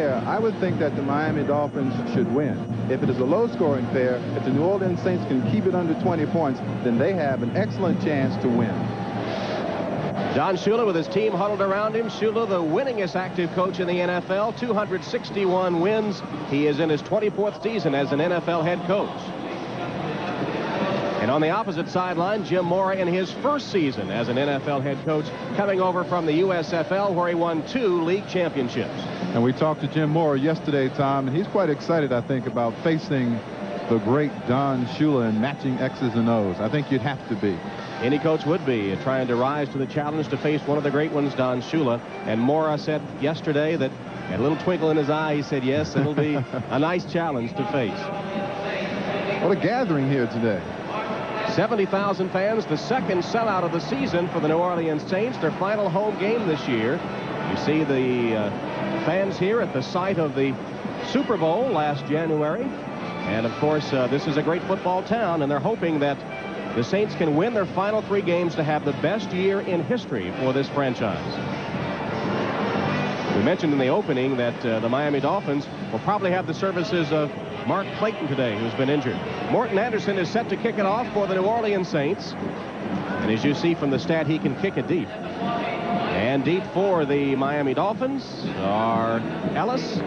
I would think that the Miami Dolphins should win. If it is a low-scoring affair, if the New Orleans Saints can keep it under 20 points, then they have an excellent chance to win. Don Shula with his team huddled around him. Shula, the winningest active coach in the NFL, 261 wins. He is in his 24th season as an NFL head coach. And on the opposite sideline, Jim Mora in his first season as an NFL head coach, coming over from the USFL, where he won 2 league championships. And we talked to Jim Mora yesterday, Tom, and he's quite excited, I think, about facing the great Don Shula and matching X's and O's. I think you'd have to be. Any coach would be trying to rise to the challenge to face one of the great ones, Don Shula. And Mora said yesterday that, had a little twinkle in his eye, he said, yes, it'll be a nice challenge to face. What a gathering here today. 70,000 fans, the second sellout of the season for the New Orleans Saints, their final home game this year. You see the fans here at the site of the Super Bowl last January. And, of course, this is a great football town, and they're hoping that the Saints can win their final 3 games to have the best year in history for this franchise. We mentioned in the opening that the Miami Dolphins will probably have the services of Mark Clayton today, who's been injured. Morton Anderson is set to kick it off for the New Orleans Saints. And as you see from the stat, he can kick it deep. And deep for the Miami Dolphins are Ellis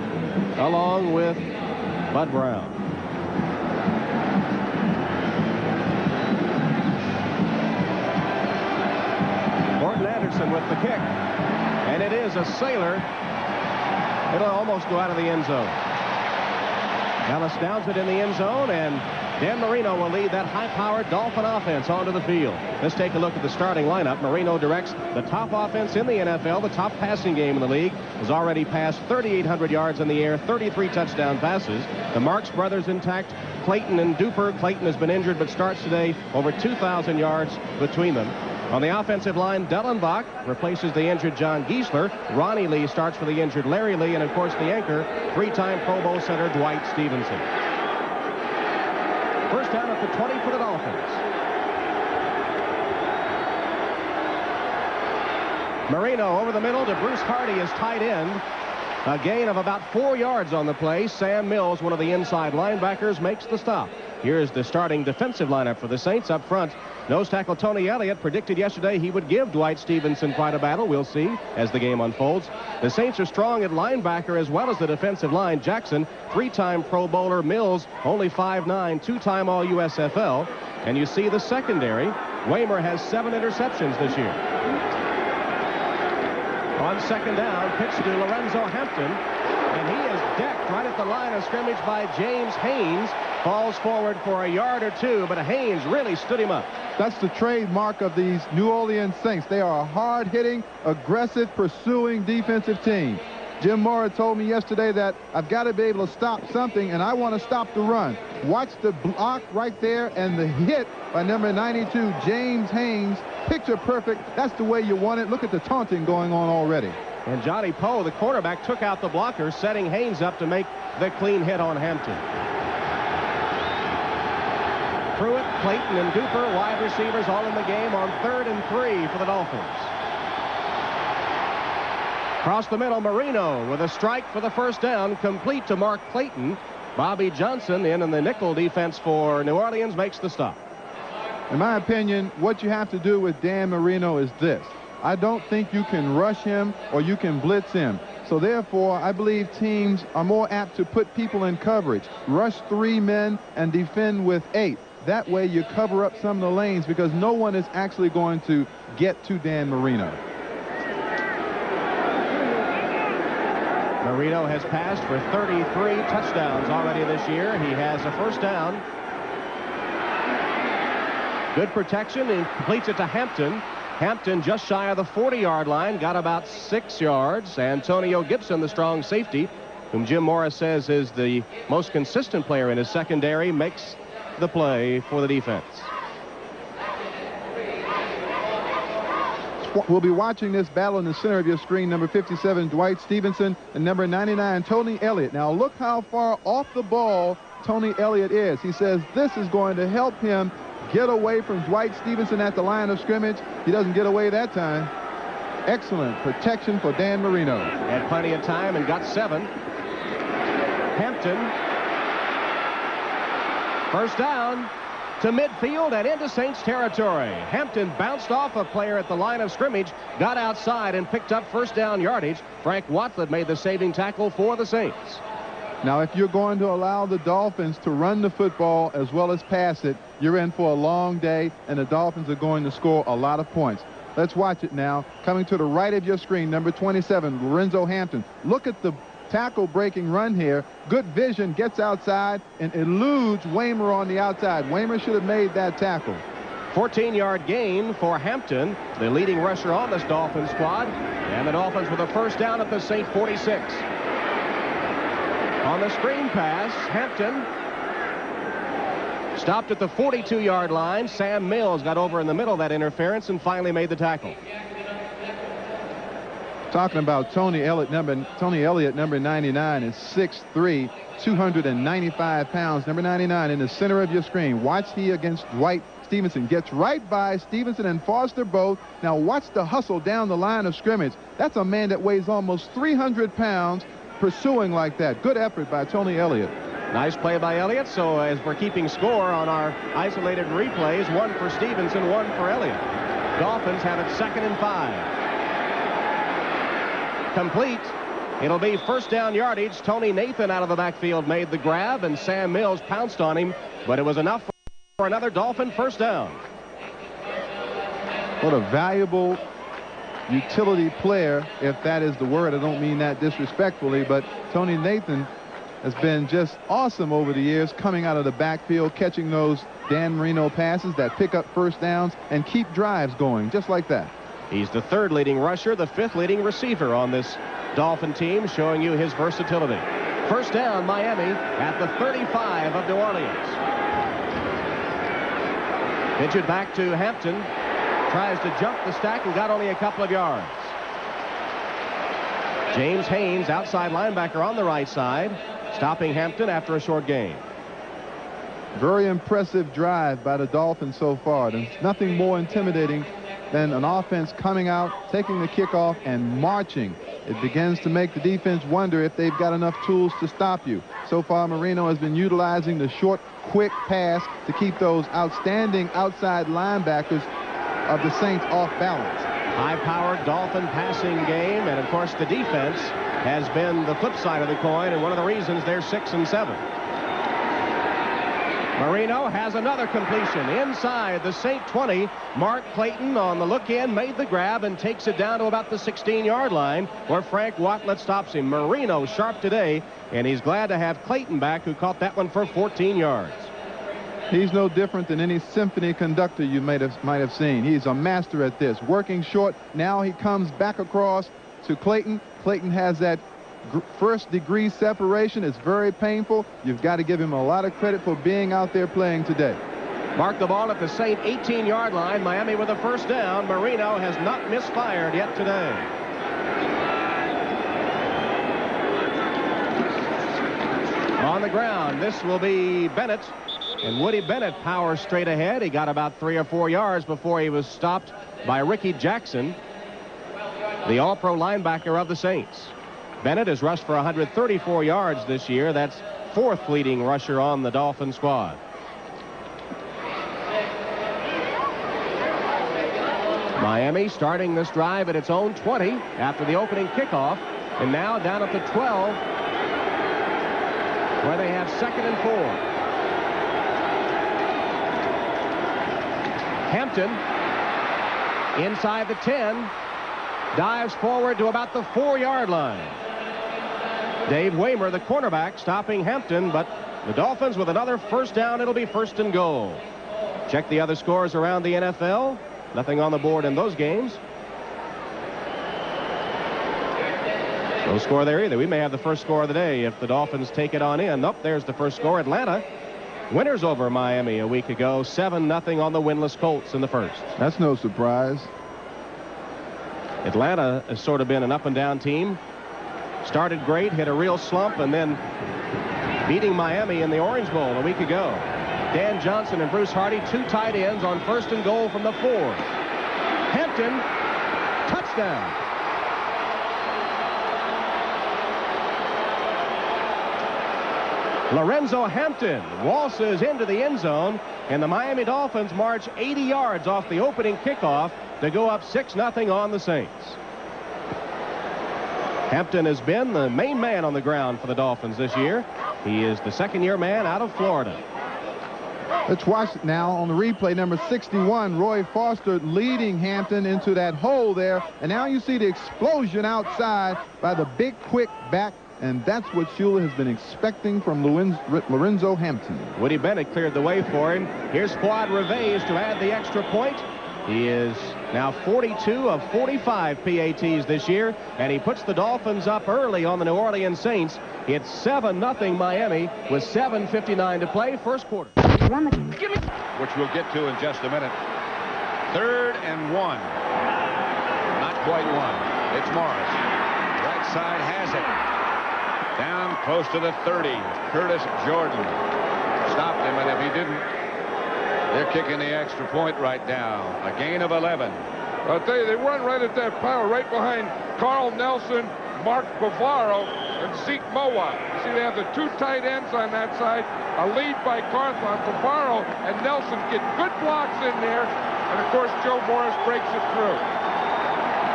along with Bud Brown. Morton Anderson with the kick. And it is a sailor. It'll almost go out of the end zone. Ellis downs it in the end zone, and Dan Marino will lead that high-powered Dolphin offense onto the field. Let's take a look at the starting lineup. Marino directs the top offense in the NFL. The top passing game in the league has already passed 3,800 yards in the air, 33 touchdown passes. The Marks brothers intact. Clayton and Duper. Clayton has been injured but starts today. Over 2,000 yards between them. On the offensive line, Dellenbach replaces the injured John Giesler. Ronnie Lee starts for the injured Larry Lee. And, of course, the anchor, 3-time Pro Bowl center Dwight Stevenson. First down at the 20 for the Dolphins. Marino over the middle to Bruce Hardy as tight end. A gain of about 4 yards on the play. Sam Mills, one of the inside linebackers, makes the stop. Here's the starting defensive lineup for the Saints. Up front, nose tackle Tony Elliott predicted yesterday he would give Dwight Stevenson quite a battle. We'll see as the game unfolds. The Saints are strong at linebacker as well as the defensive line. Jackson, 3-time Pro Bowler. Mills, only 5'9", 2-time All-USFL. And you see the secondary. Waymer has 7 interceptions this year. On second down, pitch to Lorenzo Hampton. And he is decked right at the line of scrimmage by James Haynes. Falls forward for a yard or 2, but Haynes really stood him up. That's the trademark of these New Orleans Saints. They are a hard-hitting, aggressive, pursuing defensive team. Jim Mora told me yesterday that I've got to be able to stop something, and I want to stop the run. Watch the block right there and the hit by number 92, James Haynes. Picture perfect. That's the way you want it. Look at the taunting going on already. And Johnny Poe, the quarterback, took out the blocker, setting Haynes up to make the clean hit on Hampton. Pruitt, Clayton, and Duper, wide receivers, all in the game on 3rd and 3 for the Dolphins. Across the middle, Marino with a strike for the first down, complete to Mark Clayton. Bobby Johnson in the nickel defense for New Orleans makes the stop. In my opinion, what you have to do with Dan Marino is this. I don't think you can rush him or you can blitz him. So therefore, I believe teams are more apt to put people in coverage. Rush 3 men and defend with 8. That way you cover up some of the lanes because no one is actually going to get to Dan Marino. Marino has passed for 33 touchdowns already this year. He has a first down. Good protection, and completes it to Hampton. Hampton just shy of the 40-yard line, got about 6 yards. Antonio Gibson, the strong safety, whom Jim Mora says is the most consistent player in his secondary, makes the play for the defense. We'll be watching this battle in the center of your screen. Number 57, Dwight Stevenson, and number 99, Tony Elliott. Now look how far off the ball Tony Elliott is. He says this is going to help him get away from Dwight Stevenson at the line of scrimmage. He doesn't get away that time. Excellent protection for Dan Marino. Had plenty of time and got 7. Hampton. First down to midfield and into Saints territory. Hampton bounced off a player at the line of scrimmage, got outside and picked up first down yardage. Frank Watford made the saving tackle for the Saints. Now, if you're going to allow the Dolphins to run the football as well as pass it, you're in for a long day, and the Dolphins are going to score a lot of points. Let's watch it now. Coming to the right of your screen, number 27, Lorenzo Hampton. Look at the tackle breaking run here. Good vision, gets outside and eludes Waymer on the outside. Waymer should have made that tackle. 14-yard gain for Hampton, the leading rusher on this Dolphins squad. And the Dolphins with a first down at the Saint 46. On the screen pass, Hampton stopped at the 42-yard line. Sam Mills got over in the middle of that interference and finally made the tackle. Talking about Tony Elliott, number 99, is 6'3", 295 pounds. Number 99 in the center of your screen. Watch he against Dwight Stevenson. Gets right by Stevenson and Foster both. Now watch the hustle down the line of scrimmage. That's a man that weighs almost 300 pounds pursuing like that. Good effort by Tony Elliott. Nice play by Elliott. So as we're keeping score on our isolated replays, one for Stevenson, one for Elliott. Dolphins have it 2nd and 5. Complete. It'll be first down yardage. Tony Nathan out of the backfield made the grab, and Sam Mills pounced on him, but it was enough for another Dolphin first down. What a valuable utility player, if that is the word. I don't mean that disrespectfully, but Tony Nathan has been just awesome over the years, coming out of the backfield, catching those Dan Marino passes that pick up first downs and keep drives going, just like that. He's the 3rd leading rusher, the 5th leading receiver on this Dolphin team, showing you his versatility. First down, Miami at the 35 of New Orleans. Pitch it back to Hampton. Tries to jump the stack and got only a couple of yards. James Haynes, outside linebacker on the right side, stopping Hampton after a short gain. Very impressive drive by the Dolphins so far. There's nothing more intimidating than an offense coming out, taking the kickoff, and marching. It begins to make the defense wonder if they've got enough tools to stop you. So far, Marino has been utilizing the short, quick pass to keep those outstanding outside linebackers of the Saints off balance. High-powered Dolphin passing game, and of course the defense has been the flip side of the coin, and one of the reasons they're 6 and 7. Marino has another completion inside the Saint 20. Mark Clayton on the look-in made the grab and takes it down to about the 16-yard line, where Frank Watford stops him. Marino sharp today, and he's glad to have Clayton back, who caught that one for 14 yards. He's no different than any symphony conductor you might have seen. He's a master at this. Working short, now he comes back across to Clayton. Clayton has that first-degree separation. It's very painful. You've got to give him a lot of credit for being out there playing today. Mark the ball at the Saint 18-yard line. Miami with a first down. Marino has not misfired yet today. On the ground, this will be Bennett. And Woody Bennett powers straight ahead. He got about 3 or 4 yards before he was stopped by Ricky Jackson, the all-pro linebacker of the Saints. Bennett has rushed for 134 yards this year. That's 4th leading rusher on the Dolphin squad. Miami starting this drive at its own 20 after the opening kickoff, and now down at the 12, where they have 2nd and 4. Hampton inside the 10, dives forward to about the 4-yard line. Dave Waymer, the cornerback, stopping Hampton, but the Dolphins with another first down. It'll be 1st and goal. Check the other scores around the NFL. Nothing on the board in those games. No score there either. We may have the first score of the day if the Dolphins take it on in. Nope, there's the first score. Atlanta winners over Miami a week ago, 7-0 on the winless Colts in the first. That's no surprise. Atlanta has sort of been an up-and-down team. Started great, hit a real slump, and then beating Miami in the Orange Bowl a week ago. Dan Johnson and Bruce Hardy, 2 tight ends on 1st and goal from the 4. Hampton, touchdown. Lorenzo Hampton waltzes into the end zone, and the Miami Dolphins march 80 yards off the opening kickoff to go up 6-0 on the Saints. Hampton has been the main man on the ground for the Dolphins this year. He is the second-year man out of Florida. Let's watch it now on the replay. Number 61, Roy Foster leading Hampton into that hole there. And now you see the explosion outside by the big, quick back. And that's what Shula has been expecting from Lorenzo Hampton. Woody Bennett cleared the way for him. Here's Fuad Reveiz to add the extra point. He is now 42 of 45 PATs this year, and he puts the Dolphins up early on the New Orleans Saints. It's 7-0 Miami with 7:59 to play, first quarter. Which we'll get to in just a minute. 3rd and 1. Not quite one. It's Morris. Right side has it. Down close to the 30. Curtis Jordan stopped him, and if he didn't, they're kicking the extra point right now. A gain of 11. I'll tell you, they run right at that power, right behind Carl Nelson, Mark Bavaro, and Zeke Moa. You see, they have the 2 tight ends on that side. A lead by Carthon. Bavaro and Nelson get good blocks in there. And, of course, Joe Morris breaks it through.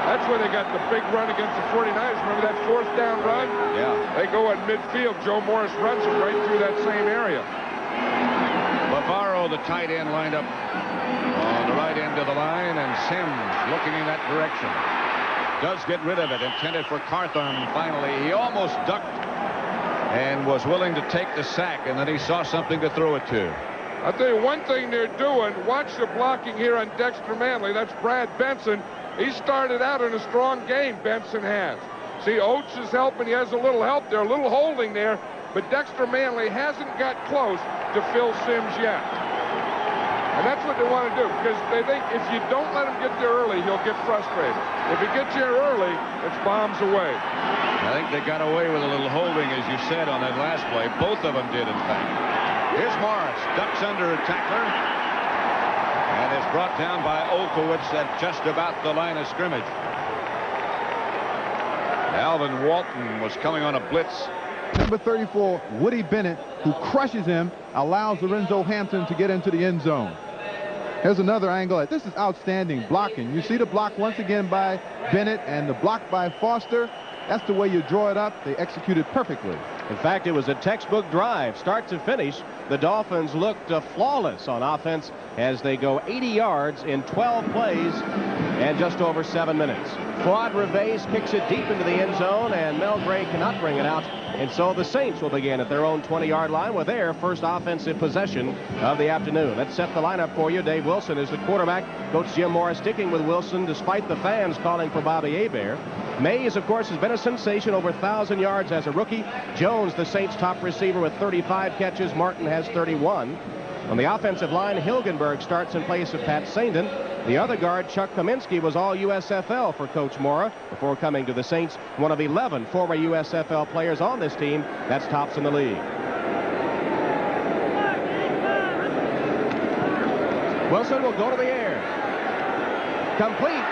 That's where they got the big run against the 49ers. Remember that 4th down run? Yeah. They go at midfield. Joe Morris runs them right through that same area. Bavaro, the tight end, lined up on the right end of the line, and Sims looking in that direction. Does get rid of it, intended for Carthon. Finally, he almost ducked and was willing to take the sack, and then he saw something to throw it to. I'll tell you one thing they're doing. Watch the blocking here on Dexter Manley. That's Brad Benson. He started out in a strong game, Benson has. See, Oates is helping. He has a little help there, a little holding there. But Dexter Manley hasn't got close to Phil Sims yet. And that's what they want to do, because they think if you don't let him get there early, he'll get frustrated. If he gets here early, it's bombs away. I think they got away with a little holding, as you said, on that last play. Both of them did, in fact. Here's Morris. Ducks under a tackler. And is brought down by Olkowitz at just about the line of scrimmage. Alvin Walton was coming on a blitz. Number 34, Woody Bennett, who crushes him, allows Lorenzo Hampton to get into the end zone. Here's another angle. This is outstanding blocking. You see the block once again by Bennett and the block by Foster. That's the way you draw it up. They executed perfectly. In fact, it was a textbook drive, start to finish. The Dolphins looked flawless on offense as they go 80 yards in 12 plays and just over 7 minutes. Fuad Reveiz kicks it deep into the end zone, and Mel Gray cannot bring it out. And so the Saints will begin at their own 20-yard line with their first offensive possession of the afternoon. Let's set the lineup for you. Dave Wilson is the quarterback. Coach Jim Morris sticking with Wilson despite the fans calling for Bobby Hebert. Mays, of course, has been a sensation, over 1,000 yards as a rookie. Jones, the Saints' top receiver, with 35 catches. Martin has 31. On the offensive line, Hilgenberg starts in place of Pat Saindon. The other guard, Chuck Kaminsky, was all USFL for Coach Mora before coming to the Saints. One of 11 former USFL players on this team. That's tops in the league. Wilson will go to the air. Complete.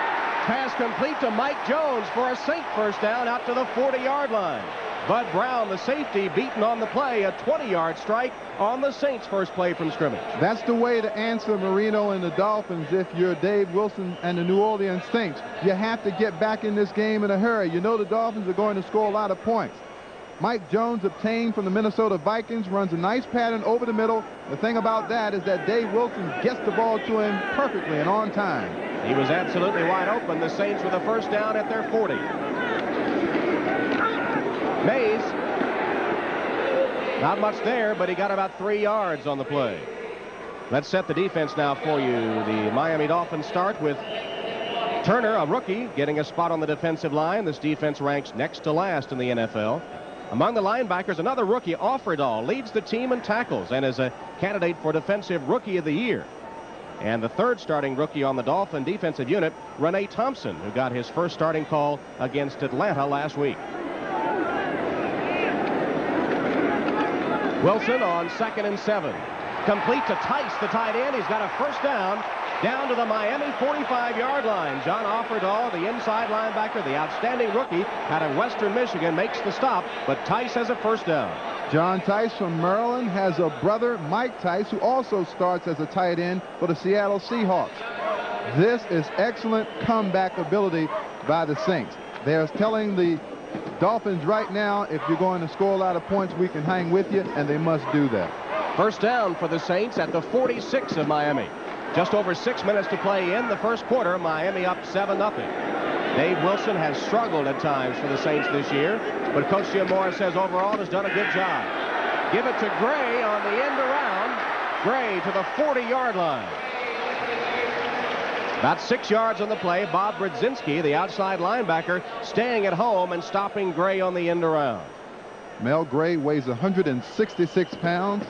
Pass complete to Mike Jones for a Saint first down out to the 40-yard line. Bud Brown, the safety, beaten on the play, a 20-yard strike on the Saints' first play from scrimmage. That's the way to answer Marino and the Dolphins if you're Dave Wilson and the New Orleans Saints. You have to get back in this game in a hurry. You know the Dolphins are going to score a lot of points. Mike Jones, obtained from the Minnesota Vikings, runs a nice pattern over the middle. The thing about that is that Dave Wilson gets the ball to him perfectly and on time. He was absolutely wide open. The Saints with a first down at their 40. Mays, not much there, but he got about 3 yards on the play. Let's set the defense now for you. The Miami Dolphins start with Turner, a rookie, getting a spot on the defensive line. This defense ranks next to last in the NFL. Among the linebackers, another rookie, Offerdahl, leads the team in tackles and is a candidate for Defensive Rookie of the Year. And the third starting rookie on the Dolphin defensive unit, Renee Thompson, who got his first starting call against Atlanta last week. Wilson on 2nd and 7. Complete to Tice, the tight end. He's got a first down to the Miami 45-yard line. John Offerdahl, the inside linebacker, the outstanding rookie out of Western Michigan, makes the stop, but Tice has a first down. John Tice from Maryland has a brother, Mike Tice, who also starts as a tight end for the Seattle Seahawks. This is excellent comeback ability by the Saints. They're telling the Dolphins right now, if you're going to score a lot of points, we can hang with you, and they must do that. First down for the Saints at the 46 of Miami. Just over 6 minutes to play in the first quarter. Miami up 7-0. Dave Wilson has struggled at times for the Saints this year, but Coach Jim Mora says overall has done a good job. Give it to Gray on the end around. Gray to the 40-yard line. About 6 yards on the play. Bob Brodzinski, the outside linebacker, staying at home and stopping Gray on the end around. Mel Gray weighs 166 pounds.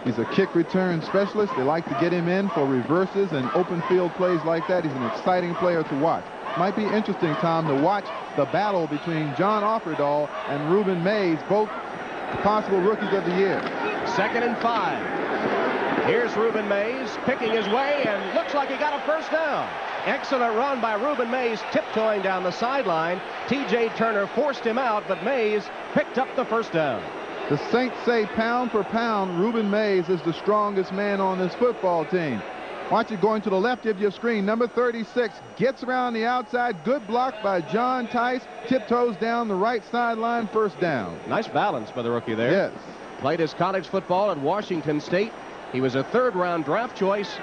He's a kick return specialist. They like to get him in for reverses and open field plays like that. He's an exciting player to watch. Might be interesting, Tom, to watch the battle between John Offerdahl and Ruben Mays, both possible rookies of the year. 2nd and 5. Here's Ruben Mays picking his way and looks like he got a first down. Excellent run by Ruben Mays, tiptoeing down the sideline. T.J. Turner forced him out, but Mays picked up the first down. The Saints say pound for pound, Ruben Mays is the strongest man on this football team. Watch it going to the left of your screen. Number 36 gets around the outside. Good block by John Tice. Tiptoes down the right sideline. First down. Nice balance by the rookie there. Yes. Played his college football at Washington State. He was a third-round draft choice,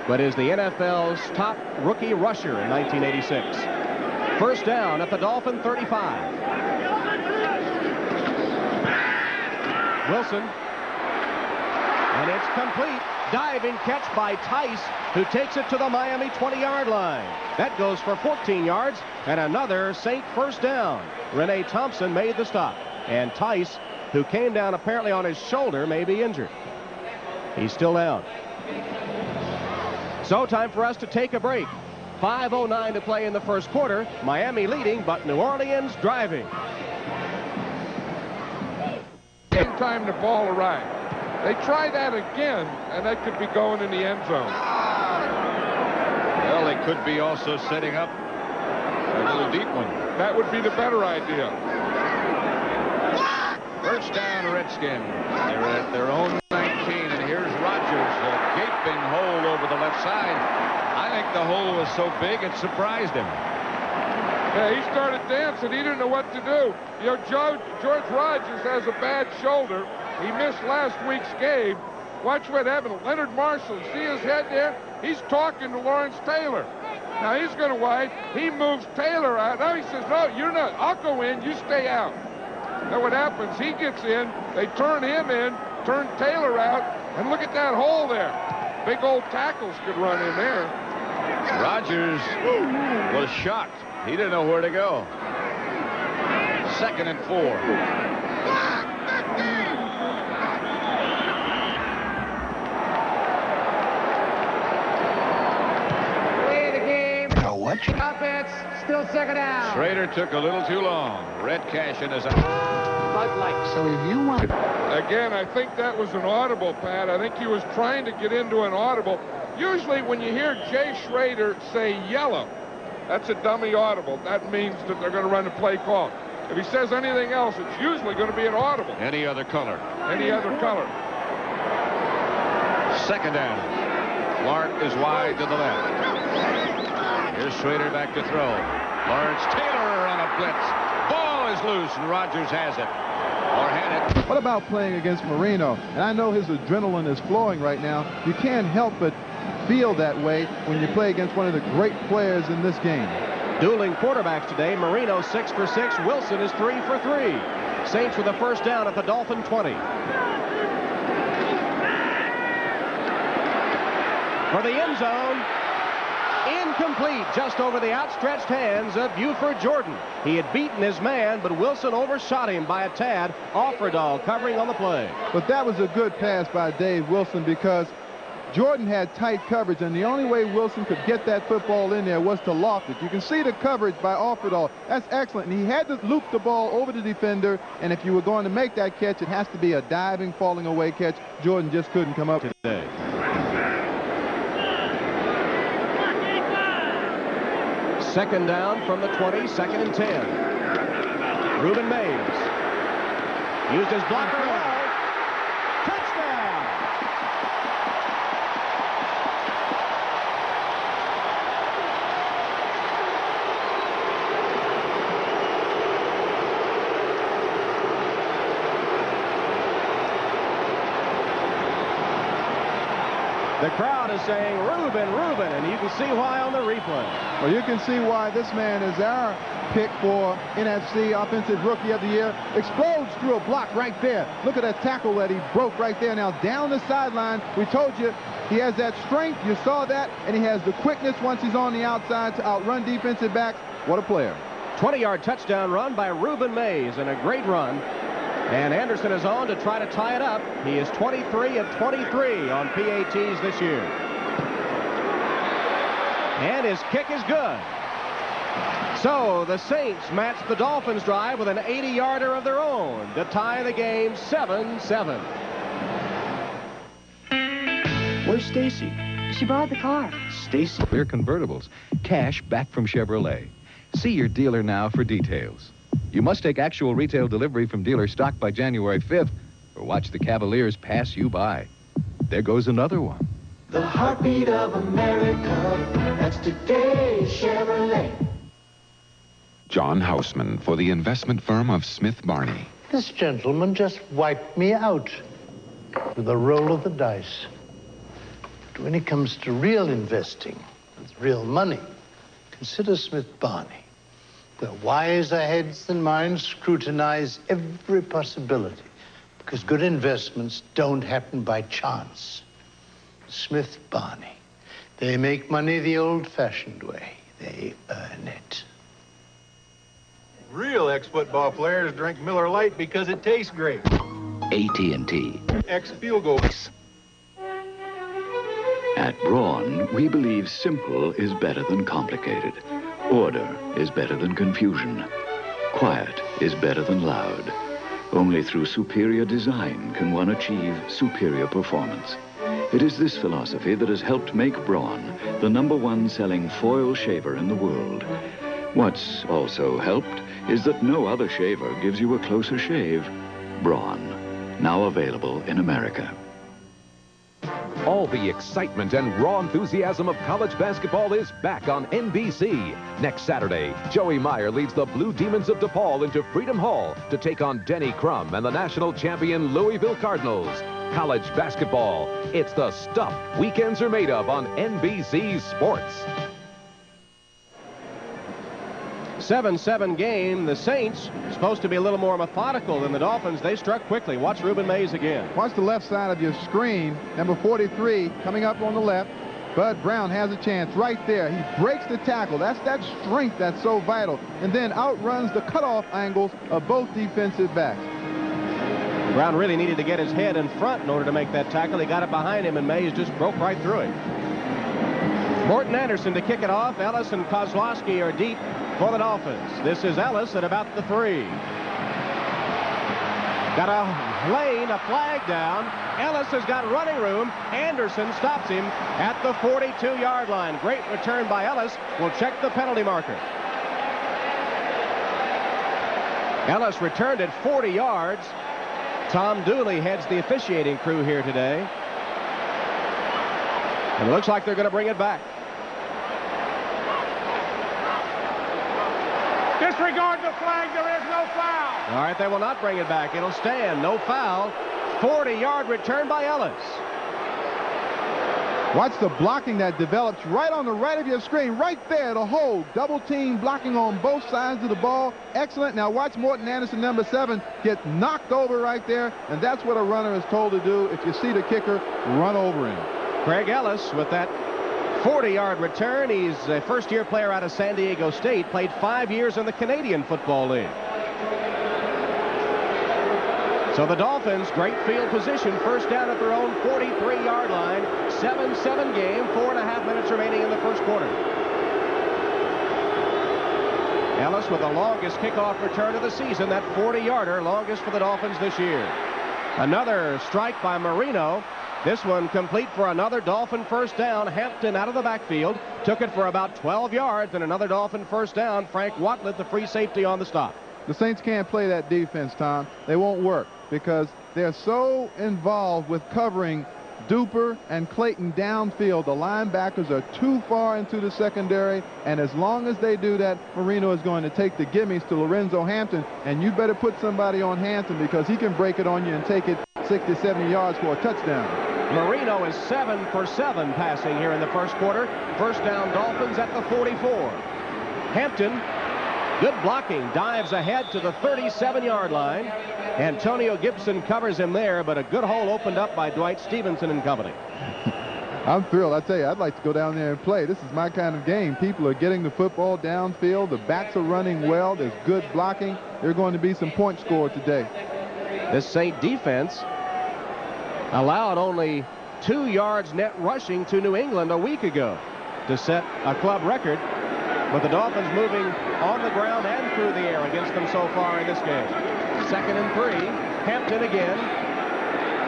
but is the NFL's top rookie rusher in 1986. First down at the Dolphin 35. Wilson. And it's complete. Diving catch by Tice, who takes it to the Miami 20-yard line. That goes for 14 yards and another Saint first down. Rene Thompson made the stop. And Tice, who came down apparently on his shoulder, may be injured. He's still down. So time for us to take a break. 5:09 to play in the first quarter. Miami leading, but New Orleans driving. Same time the ball arrived. They try that again, and that could be going in the end zone. Well, they could be also setting up a little deep one. That would be the better idea. First down, Redskins. They're at their own 19, and here's Rodgers, a gaping hole over the left side. I think the hole was so big it surprised him. Yeah, he started dancing. He didn't know what to do. You know, George Rodgers has a bad shoulder. He missed last week's game. Watch what happened. Leonard Marshall, see his head there? He's talking to Lawrence Taylor. Now he's going to wide. He moves Taylor out. Now he says, no, you're not. I'll go in. You stay out. Now what happens? He gets in. They turn him in, turn Taylor out, and look at that hole there. Big old tackles could run in there. Rodgers was shocked. He didn't know where to go. 2nd and 4. Offense, still 2nd down. Schrader took a little too long. Red Cash in his eye. Bud Light. So if you want... Again, I think that was an audible, Pat. I think he was trying to get into an audible. Usually when you hear Jay Schrader say yellow, that's a dummy audible. That means that they're going to run the play call. If he says anything else, it's usually going to be an audible. Any other color. Any other color. 2nd down. Clark is wide to the left. Here's Schrader back to throw. Lawrence Taylor on a blitz. Ball is loose, and Rodgers has it. Or had it. What about playing against Marino? And I know his adrenaline is flowing right now. You can't help but feel that way when you play against one of the great players in this game. Dueling quarterbacks today. Marino 6 for 6. Wilson is 3 for 3. Saints with a first down at the Dolphin 20. For the end zone. Incomplete, just over the outstretched hands of Buford Jordan. He had beaten his man, but Wilson overshot him by a tad. Offerdahl covering on the play. But that was a good pass by Dave Wilson because Jordan had tight coverage, and the only way Wilson could get that football in there was to loft it. You can see the coverage by Offerdahl. That's excellent. And he had to loop the ball over the defender, and if you were going to make that catch, it has to be a diving, falling away catch. Jordan just couldn't come up today. Second down from the 20, 2nd and 10. Ruben Mays used his blocker well. Touchdown! The crowd is saying, Reuben, Reuben, and you can see why on the replay. Well, you can see why this man is our pick for NFC Offensive Rookie of the Year. Explodes through a block right there. Look at that tackle that he broke right there. Now down the sideline, we told you he has that strength. You saw that, and he has the quickness once he's on the outside to outrun defensive backs. What a player. 20-yard touchdown run by Reuben Mays, and a great run. And Anderson is on to try to tie it up. He is 23 of 23 on PATs this year. And his kick is good. So the Saints match the Dolphins drive with an 80-yarder of their own to tie the game 7-7. Where's Stacy? She borrowed the car. Stacy. Clear convertibles. Cash back from Chevrolet. See your dealer now for details. You must take actual retail delivery from dealer stock by January 5th, or watch the Cavaliers pass you by. There goes another one. The heartbeat of America, that's today's Chevrolet. John Houseman for the investment firm of Smith Barney. This gentleman just wiped me out with a roll of the dice. But when it comes to real investing, with real money, consider Smith Barney. Where wiser heads than mine scrutinize every possibility, because good investments don't happen by chance. Smith Barney. They make money the old-fashioned way. They earn it. Real ex-football players drink Miller Lite because it tastes great. AT&T. Ex-field goals. At Braun, we believe simple is better than complicated. Order is better than confusion. Quiet is better than loud. Only through superior design can one achieve superior performance. It is this philosophy that has helped make Braun the #1 selling foil shaver in the world. What's also helped is that no other shaver gives you a closer shave. Braun, now available in America. All the excitement and raw enthusiasm of college basketball is back on NBC. Next Saturday, Joey Meyer leads the Blue Demons of DePaul into Freedom Hall to take on Denny Crum and the national champion Louisville Cardinals. College basketball, it's the stuff weekends are made of on NBC Sports. 7-7 game. The Saints are supposed to be a little more methodical than the Dolphins. They struck quickly. Watch Reuben Mays again. Watch the left side of your screen. Number 43 coming up on the left. Bud Brown has a chance right there. He breaks the tackle. That's that strength that's so vital. And then outruns the cutoff angles of both defensive backs. Brown really needed to get his head in front in order to make that tackle. He got it behind him, and Mays just broke right through it. Morton Anderson to kick it off. Ellis and Kozlowski are deep for the Dolphins. This is Ellis at about the 3. Got a lane, a flag down. Ellis has got running room. Anderson stops him at the 42-yard line. Great return by Ellis. We'll check the penalty marker. Ellis returned at 40 yards. Tom Dooley heads the officiating crew here today. And it looks like they're going to bring it back. Disregard the flag. There is no foul. All right, they will not bring it back. It'll stand. No foul. 40-yard return by Ellis. Watch the blocking that develops right on the right of your screen. Right there, the hold. Double team blocking on both sides of the ball. Excellent. Now watch Morton Anderson, number 7, get knocked over right there. And that's what a runner is told to do. If you see the kicker, run over him. Craig Ellis with that 40-yard return. He's a first-year player out of San Diego State. Played 5 years in the Canadian Football League. So the Dolphins, great field position. First down at their own 43-yard line. 7-7 game. 4.5 minutes remaining in the first quarter. Ellis with the longest kickoff return of the season. That 40-yarder, longest for the Dolphins this year. Another strike by Marino. This one complete for another Dolphin first down. Hampton out of the backfield. Took it for about 12 yards and another Dolphin first down. Frank Watlett, the free safety, on the stop. The Saints can't play that defense, Tom. They won't work because they're so involved with covering Duper and Clayton downfield. The linebackers are too far into the secondary, and as long as they do that, Marino is going to take the gimmies to Lorenzo Hampton, and you better put somebody on Hampton because he can break it on you and take it 60, 70 yards for a touchdown. Marino is 7 for 7 passing here in the first quarter. First down, Dolphins at the 44. Hampton, good blocking, dives ahead to the 37-yard line. Antonio Gibson covers him there, but a good hole opened up by Dwight Stephenson and company. I'm thrilled. I tell you, I'd like to go down there and play. This is my kind of game. People are getting the football downfield. The backs are running well. There's good blocking. There are going to be some points scored today. This Saint defense allowed only 2 yards net rushing to New England a week ago to set a club record. But the Dolphins moving on the ground and through the air against them so far in this game. 2nd and 3. Hampton again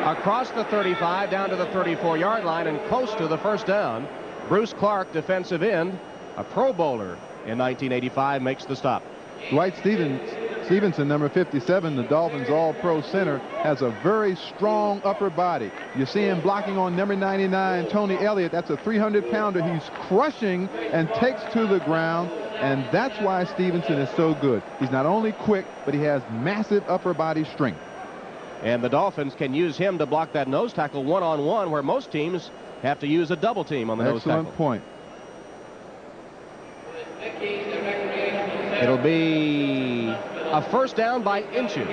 across the 35 down to the 34-yard line and close to the first down. Bruce Clark, defensive end, a Pro Bowler in 1985, makes the stop. Dwight Stephenson, number 57, the Dolphins all-pro center, has a very strong upper body. You see him blocking on number 99, Tony Elliott. That's a 300-pounder. He's crushing and takes to the ground, and that's why Stephenson is so good. He's not only quick, but he has massive upper body strength. And the Dolphins can use him to block that nose tackle one-on-one, where most teams have to use a double team on the nose tackle. Excellent point. It'll be a first down by inches.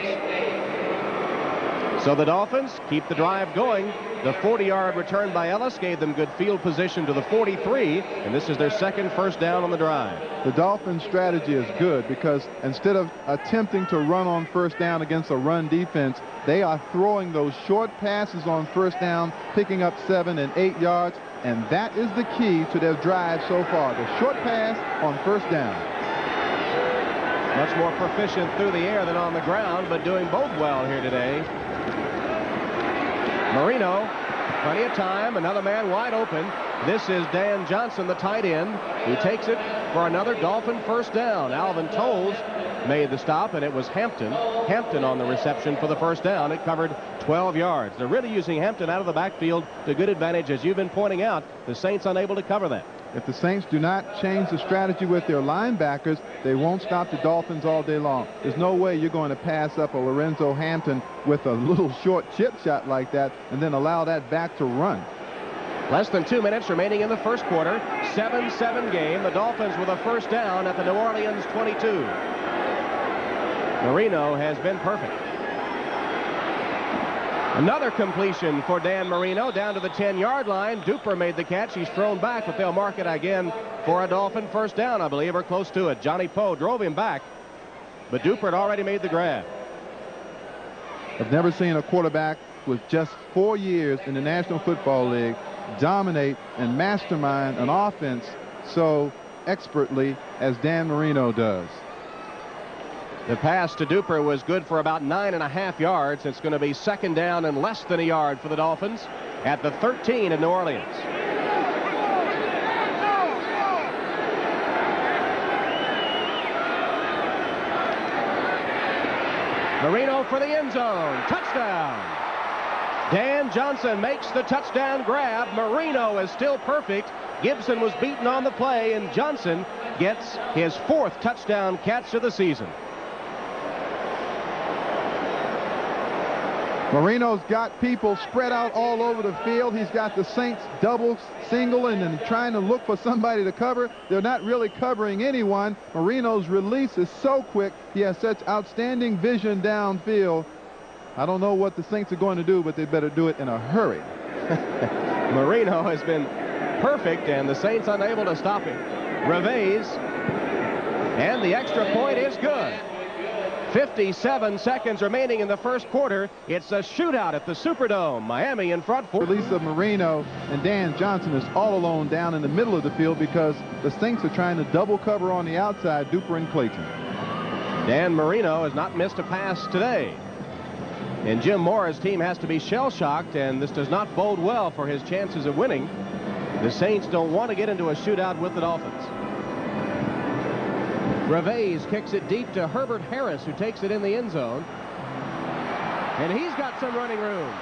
So the Dolphins keep the drive going. The 40-yard return by Ellis gave them good field position to the 43, and this is their second first down on the drive. The Dolphins' strategy is good because instead of attempting to run on first down against a run defense, they are throwing those short passes on first down, picking up 7 and 8 yards, and that is the key to their drive so far. The short pass on first down. Much more proficient through the air than on the ground, but doing both well here today. Marino, plenty of time, another man wide open. This is Dan Johnson, the tight end, who takes it for another Dolphin first down. Alvin Tolles made the stop, and it was Hampton on the reception for the first down. It covered 12 yards. They're really using Hampton out of the backfield to good advantage, as you've been pointing out. The Saints unable to cover that. If the Saints do not change the strategy with their linebackers, they won't stop the Dolphins all day long. There's no way you're going to pass up a Lorenzo Hampton with a little short chip shot like that and then allow that back to run. Less than 2 minutes remaining in the first quarter. 7-7 game. The Dolphins with a first down at the New Orleans 22. Marino has been perfect. Another completion for Dan Marino down to the 10-yard line. Duper made the catch. He's thrown back, but they'll mark it again for a Dolphin first down, I believe, or close to it. Johnny Poe drove him back, but Duper had already made the grab. I've never seen a quarterback with just 4 years in the National Football League dominate and mastermind an offense so expertly as Dan Marino does. The pass to Duper was good for about 9.5 yards. It's going to be second down and less than a yard for the Dolphins at the 13 in New Orleans. Marino for the end zone. Touchdown. Dan Johnson makes the touchdown grab. Marino is still perfect. Gibson was beaten on the play, and Johnson gets his 4th touchdown catch of the season. Marino's got people spread out all over the field. He's got the Saints double, single, and then trying to look for somebody to cover. They're not really covering anyone. Marino's release is so quick. He has such outstanding vision downfield. I don't know what the Saints are going to do, but they better do it in a hurry. Marino has been perfect, and the Saints unable to stop him. Reves, and the extra point is good. 57 seconds remaining in the first quarter. It's a shootout at the Superdome. Miami in front. Release of Marino, and Dan Johnson is all alone down in the middle of the field because the Saints are trying to double cover on the outside, Duper and Clayton. Dan Marino has not missed a pass today. And Jim Mora's team has to be shell-shocked, and this does not bode well for his chances of winning. The Saints don't want to get into a shootout with the Dolphins. Reves kicks it deep to Herbert Harris, who takes it in the end zone. And he's got some running room.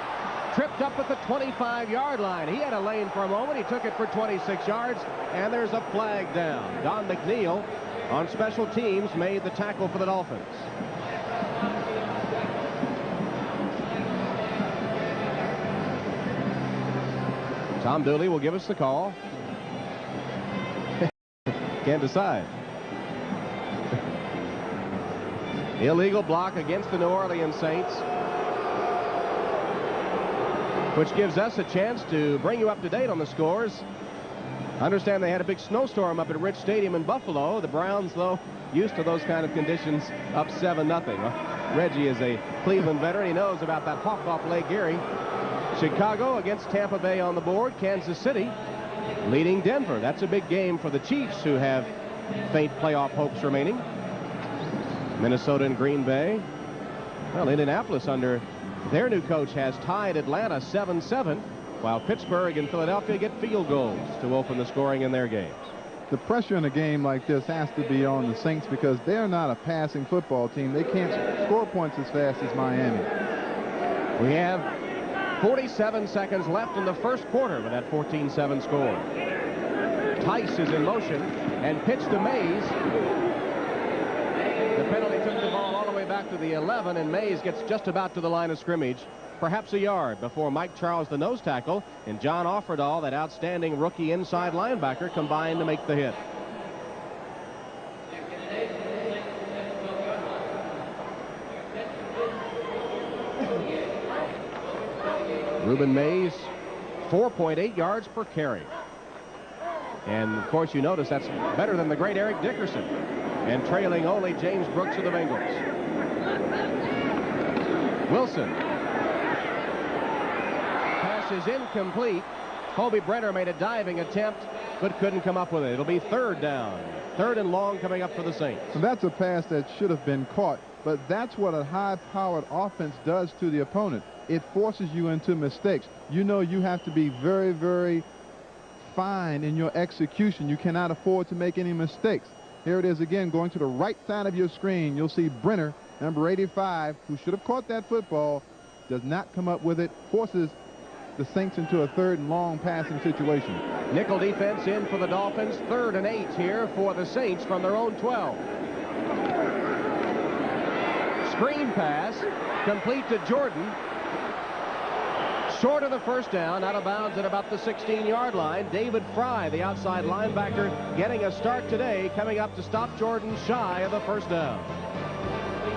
Tripped up at the 25-yard line. He had a lane for a moment. He took it for 26 yards, and there's a flag down. Don McNeil on special teams made the tackle for the Dolphins. Tom Dooley will give us the call. Can't decide. Illegal block against the New Orleans Saints, which gives us a chance to bring you up to date on the scores. I understand they had a big snowstorm up at Rich Stadium in Buffalo. The Browns, though, used to those kind of conditions, up 7-0. Well, Reggie is a Cleveland veteran. He knows about that hawk off Lake Erie. Chicago against Tampa Bay on the board. Kansas City leading Denver. That's a big game for the Chiefs, who have faint playoff hopes remaining. Minnesota and Green Bay. Well, Indianapolis under their new coach has tied Atlanta 7-7, while Pittsburgh and Philadelphia get field goals to open the scoring in their games. The pressure in a game like this has to be on the Saints because they're not a passing football team. They can't score points as fast as Miami. We have 47 seconds left in the first quarter with that 14-7 score. Tice is in motion and pitched to Mays. The penalty took the ball all the way back to the 11, and Mays gets just about to the line of scrimmage, perhaps a yard before Mike Charles, the nose tackle, and John Offerdahl, that outstanding rookie inside linebacker, combined to make the hit. Reuben Mays, 4.8 yards per carry. And, of course, you notice that's better than the great Eric Dickerson, and trailing only James Brooks of the Bengals. Wilson. Pass is incomplete. Kobe Brenner made a diving attempt, but couldn't come up with it. It'll be third down. Third and long coming up for the Saints. And that's a pass that should have been caught, but that's what a high-powered offense does to the opponent. It forces you into mistakes. You know you have to be very, very fine in your execution. You cannot afford to make any mistakes. Here it is again, going to the right side of your screen. You'll see Brenner, number 85, who should have caught that football, does not come up with it, forces the Saints into a third and long passing situation. Nickel defense in for the Dolphins. 3rd and 8 here for the Saints from their own 12. Screen pass, complete to Jordan. Short of the first down, out of bounds at about the 16-yard line. David Fry, the outside linebacker, getting a start today, coming up to stop Jordan shy of the first down.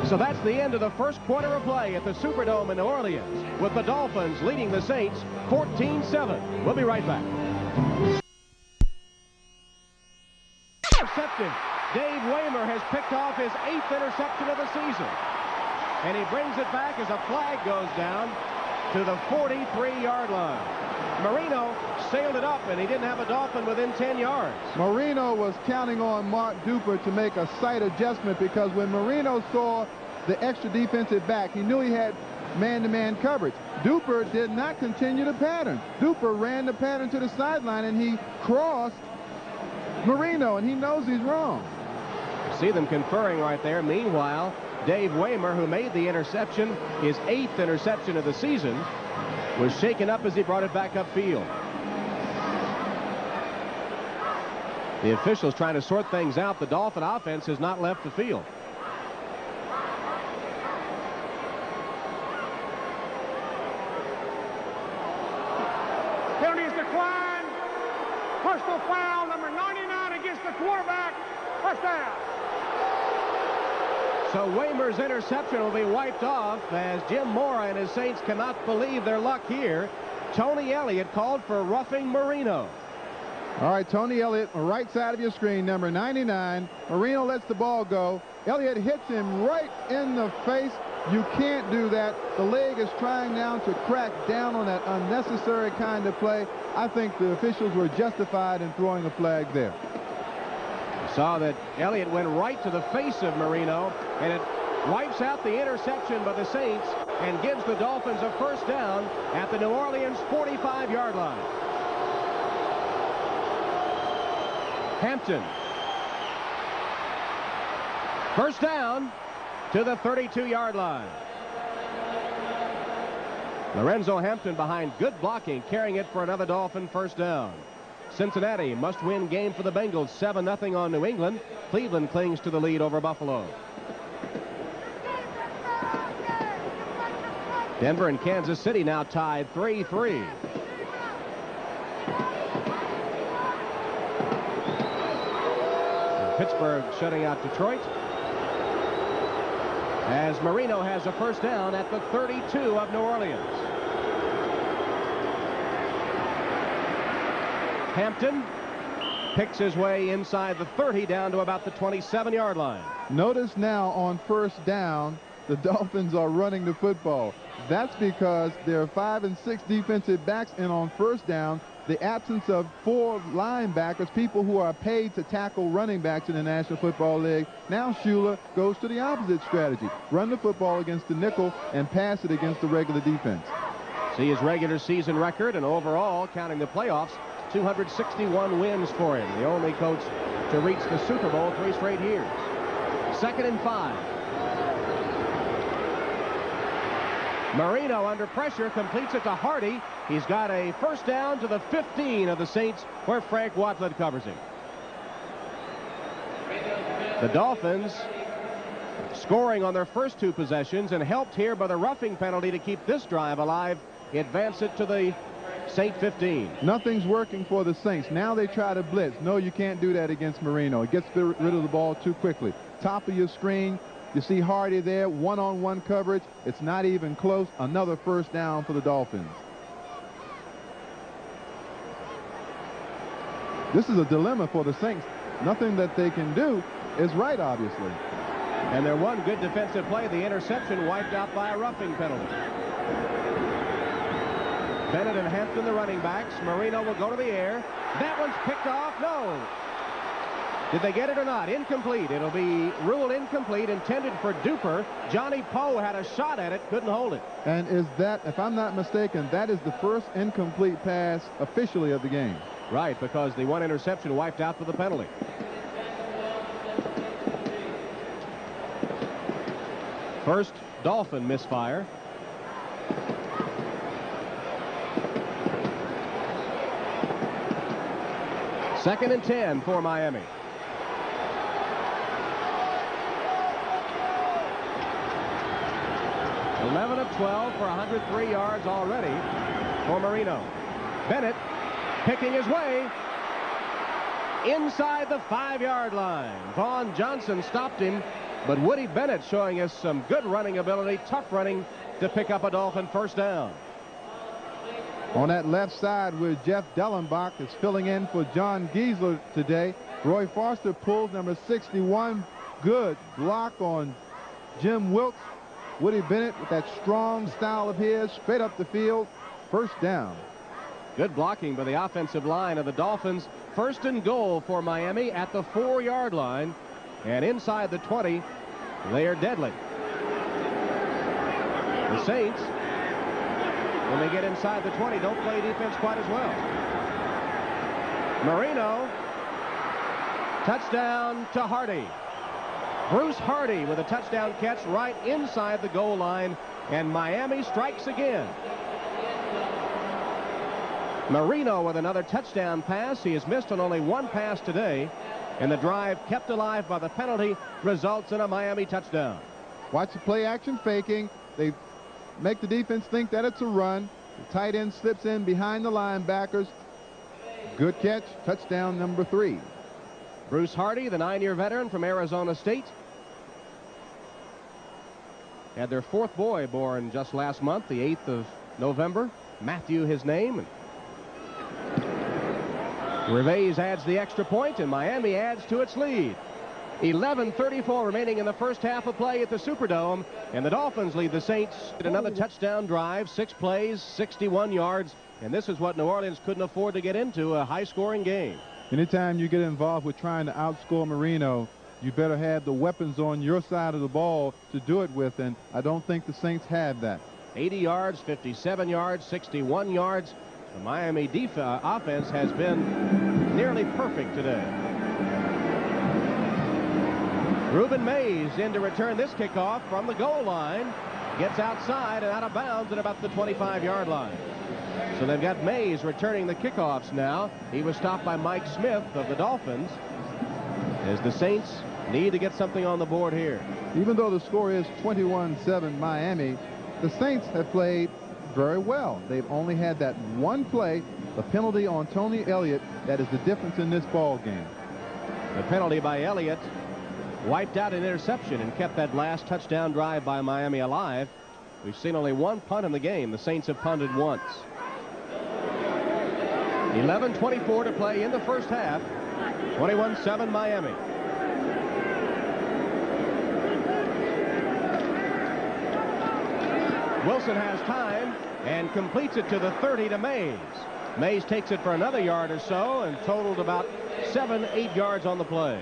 So that's the end of the first quarter of play at the Superdome in New Orleans, with the Dolphins leading the Saints 14-7. We'll be right back. Intercepted. Dave Waymer has picked off his 8th interception of the season. And he brings it back as a flag goes down to the 43-yard line. Marino sailed it up, and he didn't have a Dolphin within 10 yards. Marino was counting on Mark Duper to make a sight adjustment, because when Marino saw the extra defensive back, he knew he had man-to-man coverage. Duper did not continue the pattern. Duper ran the pattern to the sideline, and he crossed Marino, and he knows he's wrong. See them conferring right there. Meanwhile, Dave Waymer, who made the interception, his 8th interception of the season, was shaken up as he brought it back upfield. The officials trying to sort things out. The Dolphin offense has not left the field. Penalties declined. Personal foul, number 99 against the quarterback. First down. So Waymer's interception will be wiped off, as Jim Mora and his Saints cannot believe their luck here. Tony Elliott called for roughing Marino. All right, Tony Elliott, right side of your screen, number 99. Marino lets the ball go. Elliott hits him right in the face. You can't do that. The leg is trying now to crack down on that unnecessary kind of play. I think the officials were justified in throwing a flag there. Saw that Elliott went right to the face of Marino, and it wipes out the interception by the Saints and gives the Dolphins a first down at the New Orleans 45-yard line. Hampton. First down to the 32-yard line. Lorenzo Hampton behind, good blocking, carrying it for another Dolphin first down. Cincinnati must-win game for the Bengals, 7-0 on New England. Cleveland clings to the lead over Buffalo. Denver and Kansas City now tied 3-3. Pittsburgh shutting out Detroit, as Marino has a first down at the 32 of New Orleans. Hampton picks his way inside the 30 down to about the 27-yard line. Notice now on first down, the Dolphins are running the football. That's because there are 5 and 6 defensive backs, and on first down, the absence of 4 linebackers, people who are paid to tackle running backs in the National Football League. Now SHULA goes to the opposite strategy. Run the football against the nickel and pass it against the regular defense. See his regular season record, and overall, counting the playoffs, 261 wins for him. The only coach to reach the Super Bowl 3 straight years. 2nd and 5. Marino under pressure completes it to Hardy. He's got a first down to the 15 of the Saints, where Frank Watlet covers him. The Dolphins scoring on their first 2 possessions, and helped here by the roughing penalty to keep this drive alive. Advance it to the Saint 15. Nothing's working for the Saints. Now they try to blitz. No, you can't do that against Marino. It gets rid of the ball too quickly. Top of your screen. You see Hardy there, one-on-one coverage. It's not even close. Another first down for the Dolphins. This is a dilemma for the Saints. Nothing that they can do is right, obviously. And their one good defensive play, the interception, wiped out by a roughing penalty. Bennett and Hampton, the running backs. Marino will go to the air. That one's picked off. No. Did they get it or not? Incomplete. It'll be ruled incomplete, intended for Duper. Johnny Poe had a shot at it, couldn't hold it. And is that, if I'm not mistaken, that is the first incomplete pass officially of the game. Right, because the one interception wiped out for the penalty. First Dolphin misfire. Second and 10 for Miami. (11 of 12 for 103 yards already for Marino. Bennett picking his way inside the 5-yard line. Vaughn Johnson stopped him, but Woody Bennett showing us some good running ability, tough running to pick up a Dolphin first down. On that left side, where Jeff Dellenbach is filling in for John Giesler today, Roy Foster pulls number 61. Good block on Jim Wilkes. Woody Bennett with that strong style of his, straight up the field, first down. Good blocking by the offensive line of the Dolphins. First and goal for Miami at the 4-yard line, and inside the 20, they are deadly. The Saints, when they get inside the 20, don't play defense quite as well. Marino, touchdown to Hardy. Bruce Hardy with a touchdown catch right inside the goal line, and Miami strikes again. Marino with another touchdown pass. He has missed on only 1 pass today, and the drive kept alive by the penalty results in a Miami touchdown. Watch the play action faking. They make the defense think that it's a run. The tight end slips in behind the linebackers. Good catch. Touchdown number 3. Bruce Hardy, the 9-year veteran from Arizona State, had their 4th boy born just last month, the 8th of November. Matthew, his name. Reves adds the extra point, and Miami adds to its lead. 11:34 remaining in the first half of play at the Superdome, and the Dolphins lead the Saints at another touchdown drive, 6 plays, 61 yards, and this is what New Orleans couldn't afford to get into, a high-scoring game. Anytime you get involved with trying to outscore Marino, you better have the weapons on your side of the ball to do it with, and I don't think the Saints had that. 80 yards, 57 yards, 61 yards. The Miami offense has been nearly perfect today. Reuben Mays in to return this kickoff from the goal line. gets outside and out of bounds at about the 25-yard line. So they've got Mays returning the kickoffs now. He was stopped by Mike Smith of the Dolphins, as the Saints need to get something on the board here. Even though the score is 21-7 Miami, the Saints have played very well. They've only had that one play, the penalty on Tony Elliott, that is the difference in this ball game. The penalty by Elliott wiped out an interception and kept that last touchdown drive by Miami alive. We've seen only one punt in the game. The Saints have punted once. 11:24 to play in the first half. 21-7 Miami. Wilson has time and completes it to the 30 to Mays. Mays takes it for another yard or so and totaled about 7-8 yards on the play.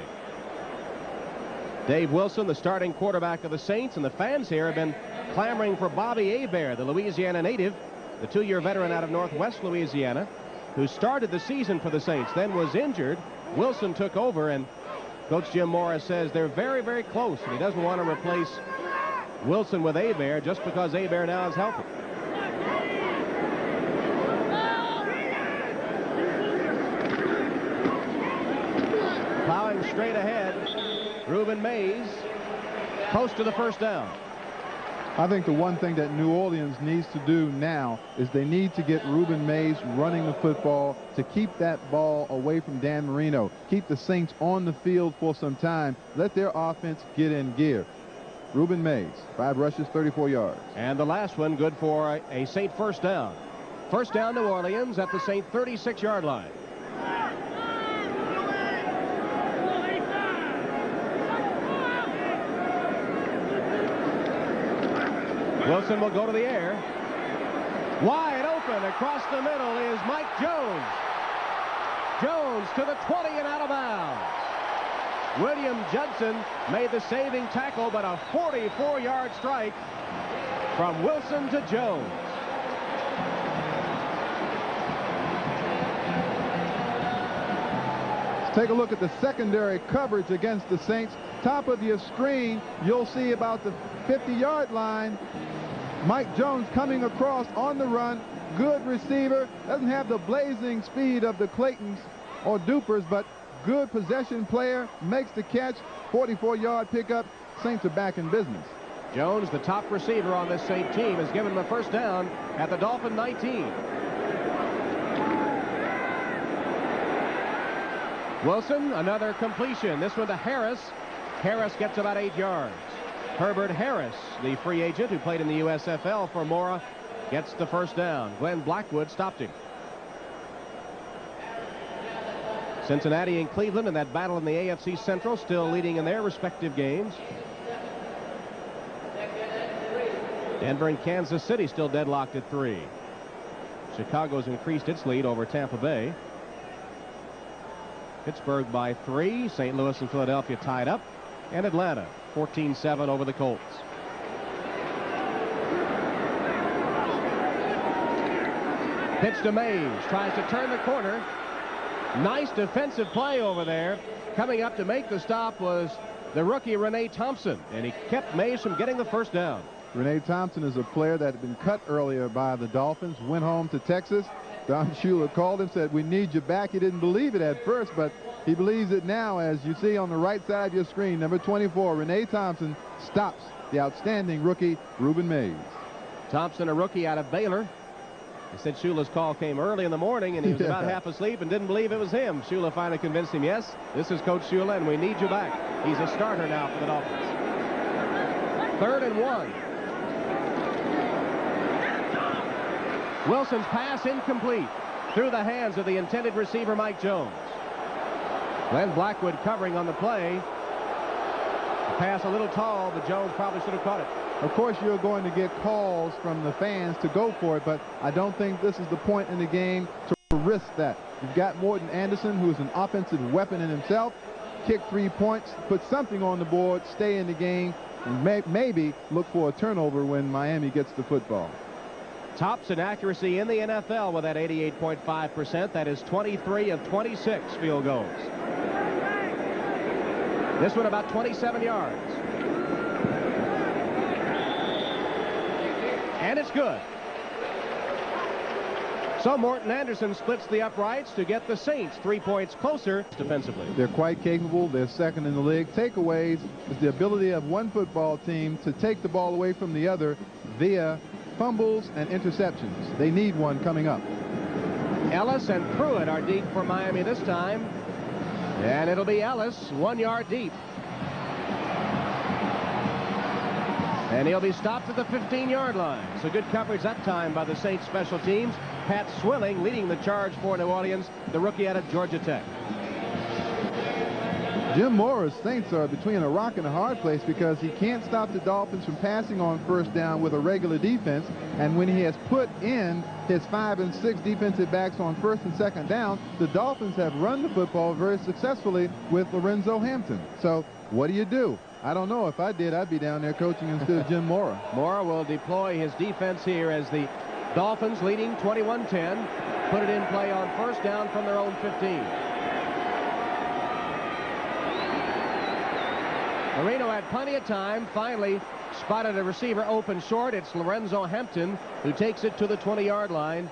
Dave Wilson, the starting quarterback of the Saints, and the fans here have been clamoring for Bobby Hebert, the Louisiana native, the 2-year veteran out of Northwest Louisiana, who started the season for the Saints, then was injured. Wilson took over, and Coach Jim Mora says they're very, very close, and he doesn't want to replace Wilson with Hebert just because Hebert now is healthy. Plowing straight ahead, Reuben Mays, close to the first down. I think the one thing that New Orleans needs to do now is they need to get Reuben Mays running the football to keep that ball away from Dan Marino. Keep the Saints on the field for some time. Let their offense get in gear. Reuben Mays, 5 rushes, 34 yards. And the last one good for a Saint first down. First down, New Orleans at the Saint 36-yard line. Wilson will go to the air. Wide open across the middle is Mike Jones. Jones to the 20 and out of bounds. William Judson made the saving tackle, but a 44-yard strike from Wilson to Jones. Let's take a look at the secondary coverage against the Saints. Top of your screen, you'll see about the 50-yard line. Mike Jones coming across on the run. Good receiver. Doesn't have the blazing speed of the Claytons or Dupers, but good possession player. Makes the catch. 44-yard pickup. Saints are back in business. Jones, the top receiver on this Saint team, has given him a first down at the Dolphin 19. Wilson, another completion. This one to Harris. Harris gets about 8 yards. Herbert Harris, the free agent who played in the USFL for Mora, gets the first down. Glenn Blackwood stopped him. Cincinnati and Cleveland in that battle in the AFC Central, still leading in their respective games. Denver and Kansas City still deadlocked at 3. Chicago's increased its lead over Tampa Bay. Pittsburgh by 3. St. Louis and Philadelphia tied up. And Atlanta 14-7 over the Colts. Pitch to Mays. Tries to turn the corner. Nice defensive play over there. Coming up to make the stop was the rookie Renee Thompson, and he kept Mays from getting the first down. Renee Thompson is a player that had been cut earlier by the Dolphins, went home to Texas. Don Shula called him, said, "We need you back." He didn't believe it at first, but he believes it now, as you see on the right side of your screen. Number 24, Renee Thompson, stops the outstanding rookie, Reuben Mays. Thompson, a rookie out of Baylor. He said Shula's call came early in the morning, and he was about half asleep and didn't believe it was him. Shula finally convinced him, yes, this is Coach Shula, and we need you back. He's a starter now for the Dolphins. 3rd and 1. Wilson's pass incomplete through the hands of the intended receiver, Mike Jones. Glenn Blackwood covering on the play. The pass a little tall, but Jones probably should have caught it. Of course, you're going to get calls from the fans to go for it, but I don't think this is the point in the game to risk that. You've got Morton Anderson, who's an offensive weapon in himself. Kick 3 points, put something on the board, stay in the game, and maybe look for a turnover when Miami gets the football. Tops in accuracy in the NFL with that 88.5%. That is 23 of 26 field goals. This one about 27 yards. And it's good. So Morton Anderson splits the uprights to get the Saints 3 points closer defensively. They're quite capable. They're second in the league. Takeaways is the ability of one football team to take the ball away from the other via fumbles and interceptions. They need one coming up. Ellis and Pruitt are deep for Miami this time. And it'll be Ellis 1 yard deep. And he'll be stopped at the 15-yard line. So good coverage that time by the Saints special teams. Pat Swilling leading the charge for New Orleans, the rookie out of Georgia Tech. Jim Mora's Saints are between a rock and a hard place because he can't stop the Dolphins from passing on first down with a regular defense. And when he has put in his 5 and 6 defensive backs on first and second down, the Dolphins have run the football very successfully with Lorenzo Hampton. So what do? I don't know. If I did, I'd be down there coaching instead of Jim Mora. Mora will deploy his defense here as the Dolphins leading 21-10. Put it in play on first down from their own 15. Marino had plenty of time. Finally spotted a receiver open short. It's Lorenzo Hampton who takes it to the 20-yard line.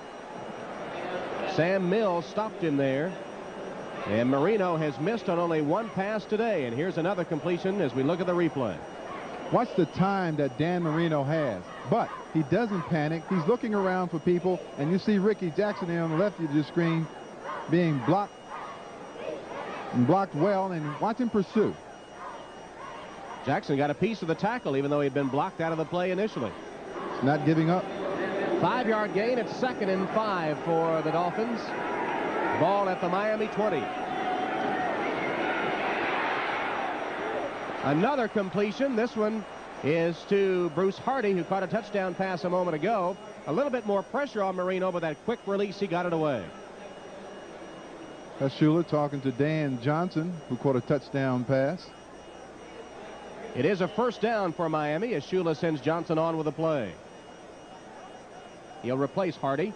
Sam Mills stopped him there. And Marino has missed on only one pass today. And here's another completion as we look at the replay. Watch the time that Dan Marino has. But he doesn't panic. He's looking around for people. And you see Ricky Jackson there on the left of the screen being blocked. And blocked well. And watch him pursue. Jackson got a piece of the tackle even though he'd been blocked out of the play initially. He's not giving up. 5-yard gain. It's 2nd and 5 for the Dolphins. Ball at the Miami 20. Another completion. This one is to Bruce Hardy, who caught a touchdown pass a moment ago. A little bit more pressure on Marino, but that quick release, he got it away. That's SHULA talking to Dan Johnson, who caught a touchdown pass. It is a first down for Miami as SHULA sends Johnson on with a play. He'll replace Hardy.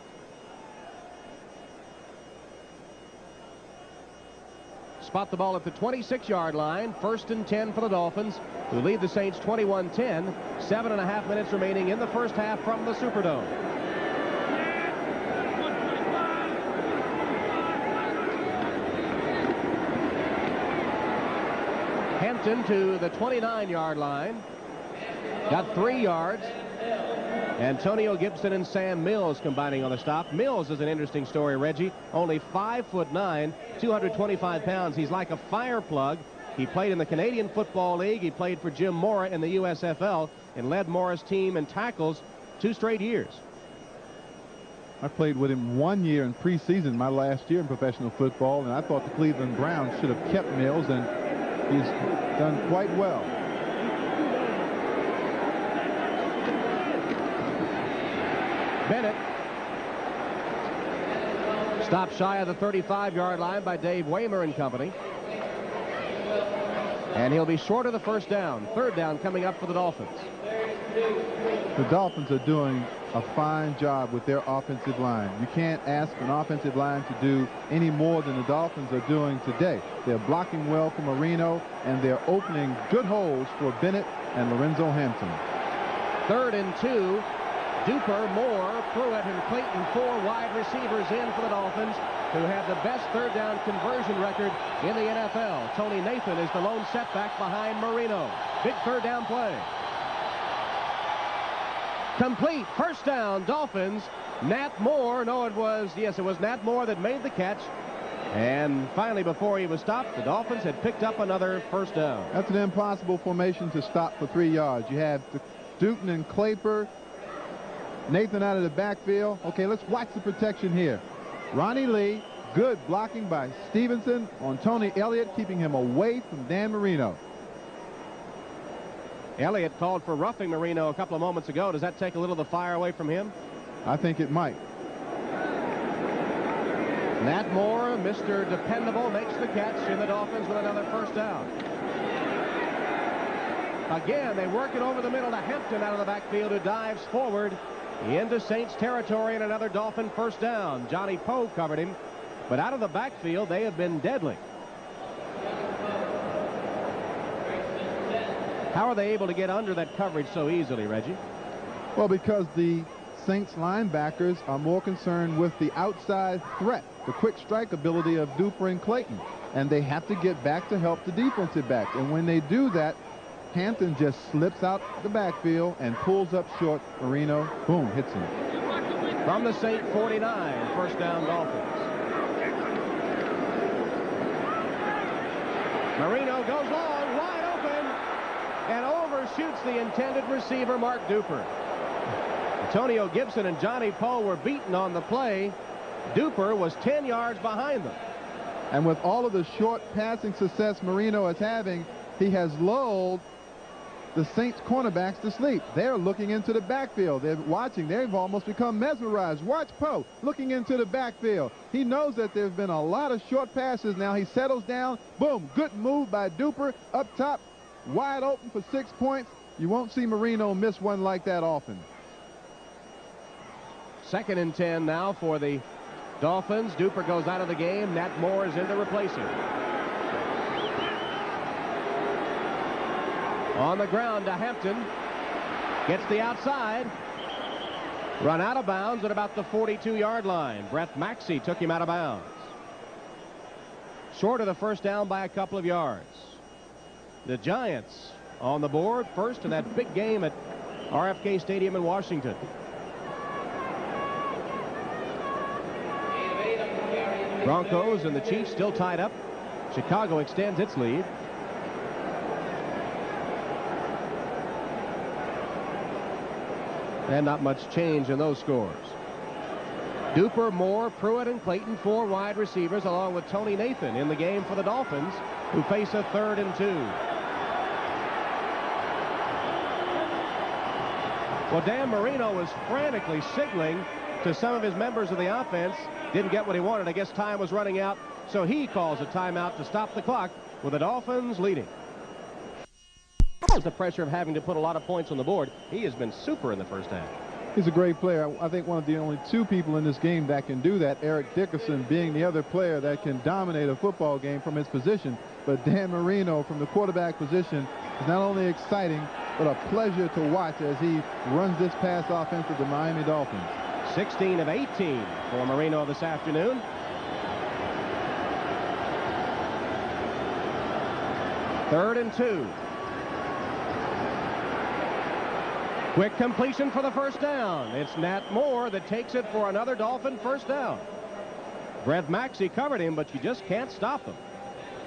Spot the ball at the 26-yard line. 1st and 10 for the Dolphins, who lead the Saints 21-10. 7.5 minutes remaining in the first half from the Superdome. Hampton to the 29-yard line. Got 3 yards. Antonio Gibson and Sam Mills combining on the stop. Mills is an interesting story, Reggie. Only 5'9", 225 pounds. He's like a fire plug. He played in the Canadian Football League. He played for Jim Mora in the USFL and led Mora's team in tackles 2 straight years. I played with him 1 year in preseason, my last year in professional football, and I thought the Cleveland Browns should have kept Mills, and he's done quite well. Bennett stopped shy of the 35-yard line by Dave Waymer and company. And he'll be short of the first down. 3rd down coming up for the Dolphins. The Dolphins are doing a fine job with their offensive line. You can't ask an offensive line to do any more than the Dolphins are doing today. They're blocking well for Marino, and they're opening good holes for Bennett and Lorenzo Hampton. 3rd and 2. Duper, Moore, Pruitt, and Clayton, 4 wide receivers in for the Dolphins, who have the best 3rd down conversion record in the NFL. Tony Nathan is the lone setback behind Marino. Big 3rd down play. Complete. First down, Dolphins. Nat Moore. No, it was Nat Moore that made the catch. And finally, before he was stopped, the Dolphins had picked up another first down. That's an impossible formation to stop for 3 yards. You have Dutton and Clapper. Nathan out of the backfield. Okay, let's watch the protection here. Ronnie Lee, good blocking by Stephenson on Tony Elliott, keeping him away from Dan Marino. Elliott called for roughing Marino a couple of moments ago. Does that take a little of the fire away from him? I think it might. Nat Moore, Mr. Dependable, makes the catch, and the Dolphins with another first down. Again, they work it over the middle to Hampton out of the backfield, who dives forward into Saints territory, and another Dolphin first down. Johnny Poe covered him, but out of the backfield, they have been deadly. How are they able to get under that coverage so easily, Reggie? Well, because the Saints linebackers are more concerned with the outside threat, the quick strike ability of Duper and Clayton. And they have to get back to help the defensive backs. And when they do that, Hampton just slips out the backfield and pulls up short. Marino, boom, hits him. From the Saint 49, first down Dolphins. Marino goes long, wide open, and overshoots the intended receiver, Mark Duper. Antonio Gibson and Johnny Poe were beaten on the play. Duper was 10 yards behind them. And with all of the short passing success Marino is having, he has lulled the Saints cornerbacks to sleep. They're looking into the backfield. They're watching. They've almost become mesmerized. Watch Poe looking into the backfield. He knows that there's been a lot of short passes. Now he settles down. Boom, good move by Duper up top, wide open for 6 points. You won't see Marino miss one like that often. 2nd and 10 now for the Dolphins. Duper goes out of the game. Nat Moore is in to replace him. On the ground to Hampton. Gets the outside. Run out of bounds at about the 42-yard line. Brett Maxey took him out of bounds. Short of the first down by a couple of yards. The Giants on the board first in that big game at RFK Stadium in Washington. Broncos and the Chiefs still tied up. Chicago extends its lead. And not much change in those scores. Duper, Moore, Pruitt, and Clayton, 4 wide receivers, along with Tony Nathan in the game for the Dolphins, who face a 3rd and 2. Well, Dan Marino was frantically signaling to some of his members of the offense. Didn't get what he wanted. I guess time was running out, so he calls a timeout to stop the clock with the Dolphins leading. The pressure of having to put a lot of points on the board. He has been super in the first half. He's a great player. I think one of the only 2 people in this game that can do that, Eric Dickerson being the other player that can dominate a football game from his position. But Dan Marino from the quarterback position is not only exciting, but a pleasure to watch as he runs this pass offense with the Miami Dolphins. 16 of 18 for Marino this afternoon. Third and 2. Quick completion for the first down. It's Nat Moore that takes it for another Dolphin first down. Brett Maxey covered him, but you just can't stop him.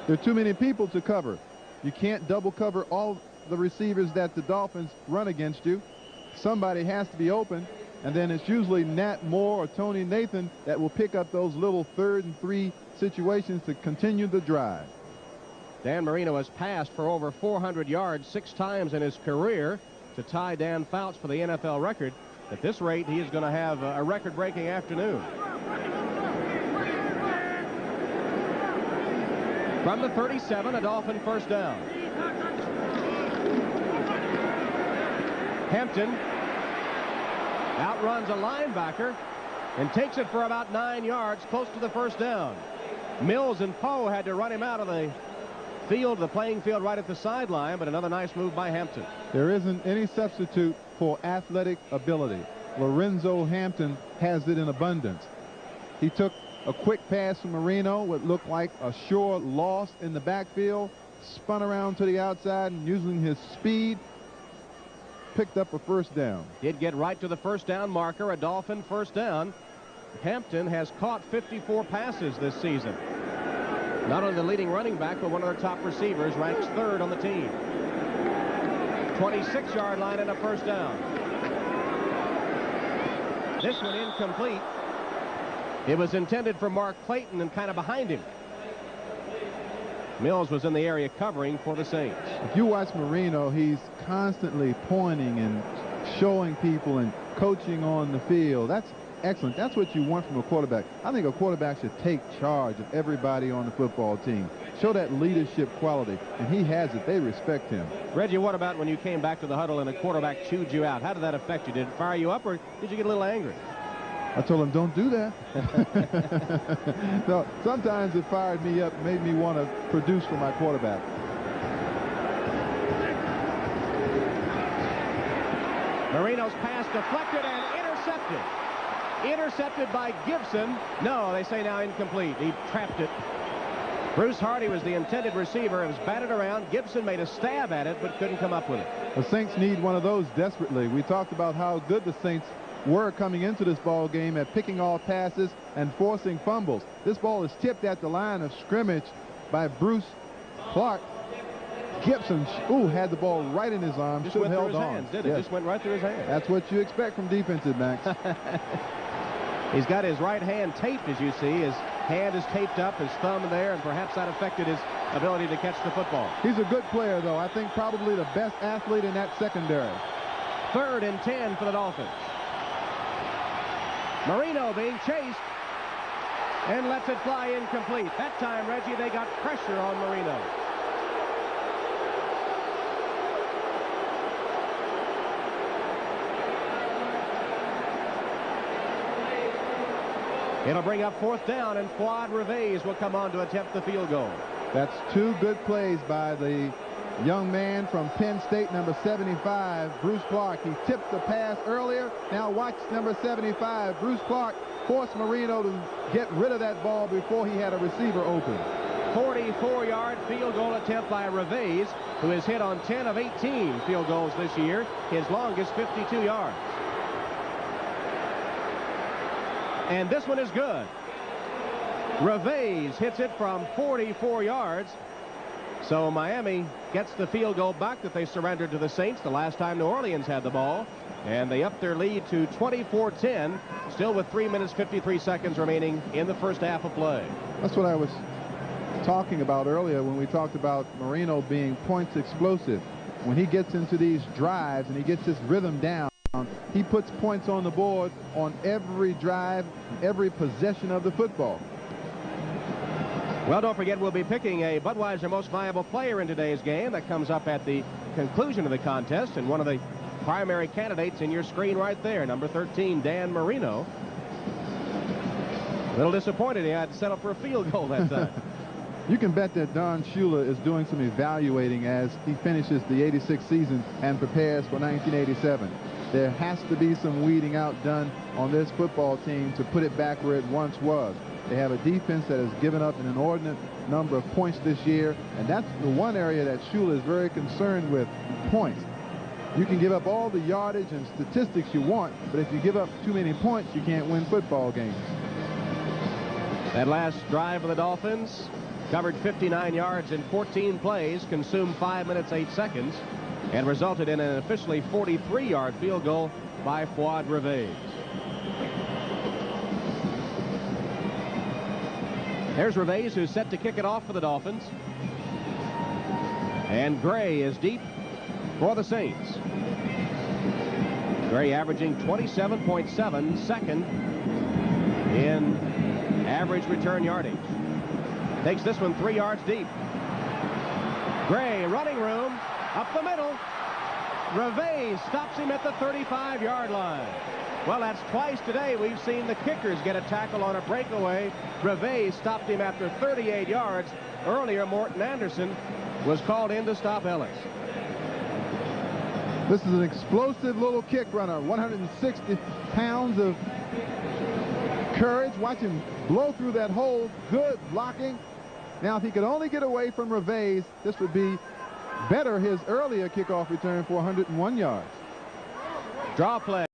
There are too many people to cover. You can't double cover all the receivers that the Dolphins run against you. Somebody has to be open, and then it's usually Nat Moore or Tony Nathan that will pick up those little 3rd and 3 situations to continue the drive. Dan Marino has passed for over 400 yards 6 times in his career to tie Dan Fouts for the NFL record. At this rate, he is going to have a record-breaking afternoon. From the 37, a Dolphin first down. Hampton outruns a linebacker and takes it for about 9 yards, close to the first down. Mills and Poe had to run him out of the field, the playing field right at the sideline, but another nice move by Hampton. There isn't any substitute for athletic ability. Lorenzo Hampton has it in abundance. He took a quick pass from Marino, what looked like a sure loss in the backfield, spun around to the outside and using his speed, picked up a first down. Did get right to the first down marker, a Dolphin first down. Hampton has caught 54 passes this season. Not only the leading running back, but one of their top receivers, ranks 3rd on the team. 26-yard line and a first down. This one incomplete. It was intended for Mark Clayton and kind of behind him. Mills was in the area covering for the Saints. If you watch Marino, he's constantly pointing and showing people and coaching on the field. That's excellent. That's what you want from a quarterback. I think a quarterback should take charge of everybody on the football team. Show that leadership quality, and he has it. They respect him. Reggie, what about when you came back to the huddle and the quarterback chewed you out? How did that affect you? Did it fire you up, or did you get a little angry? I told him, don't do that. No, sometimes it fired me up, made me want to produce for my quarterback. Marino's pass deflected and intercepted. Intercepted by Gibson. No, they say now incomplete. He trapped it. Bruce Hardy was the intended receiver. It was batted around. Gibson made a stab at it, but couldn't come up with it. The Saints need one of those desperately. We talked about how good the Saints were coming into this ball game at picking off passes and forcing fumbles. This ball is tipped at the line of scrimmage by Bruce Clark. Gibson, had the ball right in his arm. Just should have went held through his on. hands, didn't it? Just went right through his hands. That's what you expect from defensive backs. He's got his right hand taped, as you see. His hand is taped up, his thumb there, and perhaps that affected his ability to catch the football. He's a good player, though. I think probably the best athlete in that secondary. 3rd and 10 for the Dolphins. Marino being chased and lets it fly incomplete. That time, Reggie, they got pressure on Marino. It'll bring up 4th down, and Fuad Reves will come on to attempt the field goal. That's 2 good plays by the young man from Penn State, number 75, Bruce Clark. He tipped the pass earlier. Now watch number 75. Bruce Clark forced Marino to get rid of that ball before he had a receiver open. 44-yard field goal attempt by Reves, who has hit on 10 of 18 field goals this year. His longest 52 yards. And this one is good. Reves hits it from 44 yards. So Miami gets the field goal back that they surrendered to the Saints the last time New Orleans had the ball. And they up their lead to 24-10, still with 3 minutes 53 seconds remaining in the first half of play. That's what I was talking about earlier when we talked about Marino being points explosive. When he gets into these drives and he gets his rhythm down, he puts points on the board on every drive, every possession of the football. Well, don't forget, we'll be picking a Budweiser Most Valuable Player in today's game. That comes up at the conclusion of the contest, and one of the primary candidates in your screen right there, number 13, Dan Marino. A little disappointed he had to settle for a field goal that time. You can bet that Don Shula is doing some evaluating as he finishes the 86 season and prepares for 1987. There has to be some weeding out done on this football team to put it back where it once was. They have a defense that has given up an inordinate number of points this year, and that's the one area that Shula is very concerned with, points. You can give up all the yardage and statistics you want, but if you give up too many points, you can't win football games. That last drive of the Dolphins covered 59 yards in 14 plays, consumed 5 minutes 8 seconds, and resulted in an officially 43-yard field goal by Fuad Reves. There's Reves, who's set to kick it off for the Dolphins. And Gray is deep for the Saints. Gray averaging 27.7 second in average return yardage. Takes this one 3 yards deep. Gray, running room, up the middle. Reves stops him at the 35-yard line. Well, that's twice today we've seen the kickers get a tackle on a breakaway. Reves stopped him after 38 yards. Earlier, Morton Anderson was called in to stop Ellis. This is an explosive little kick runner, 160 pounds of courage. Watch him blow through that hole. Good blocking. Now, if he could only get away from Reves, this would be better his earlier kickoff return for 101 yards. Draw play.